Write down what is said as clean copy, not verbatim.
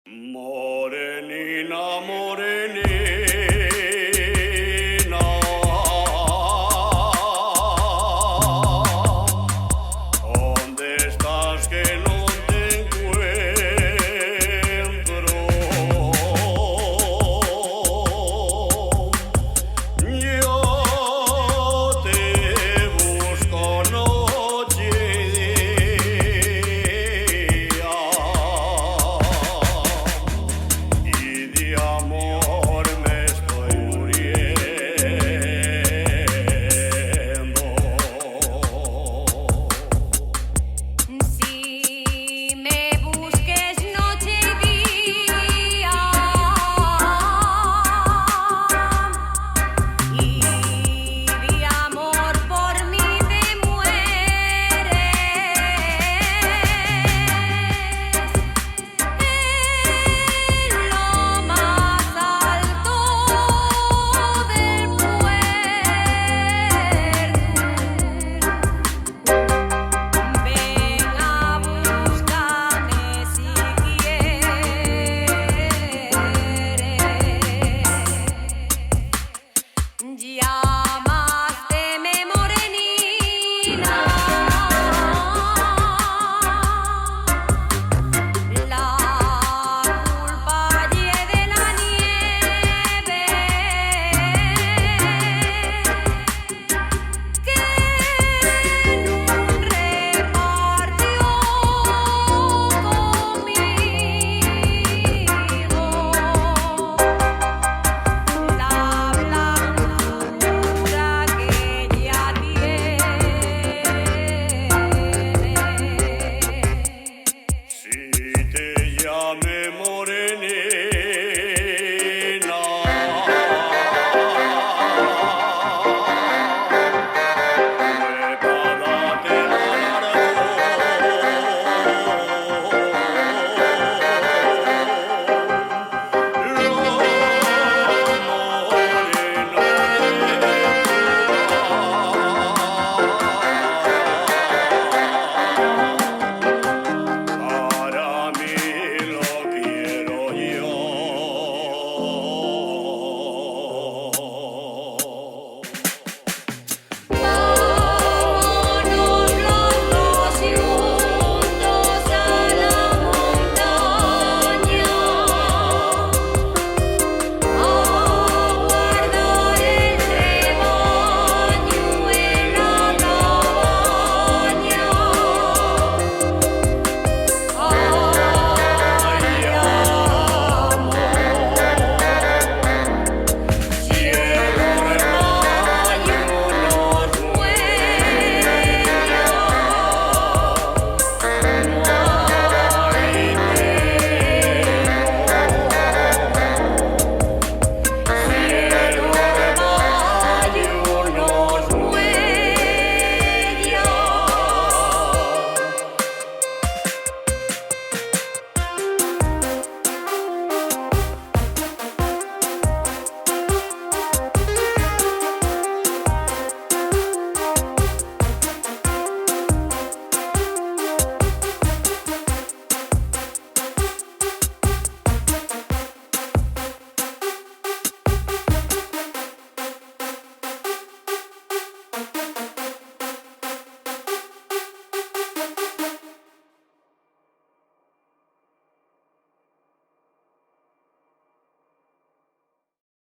Morenina, morenina, ¿dónde estás que no te encuentro? Yo te busco noche y día. Y de amor me estoy muriendo. Si me busques noche y día y de amor por mí te mueres, en lo más alto del puerto, ven a buscarme si quieres. Llamásteme morenina, la culpa lle de la nieve que no repartió conmigo la blancura que ella tiene. Si te llame morena,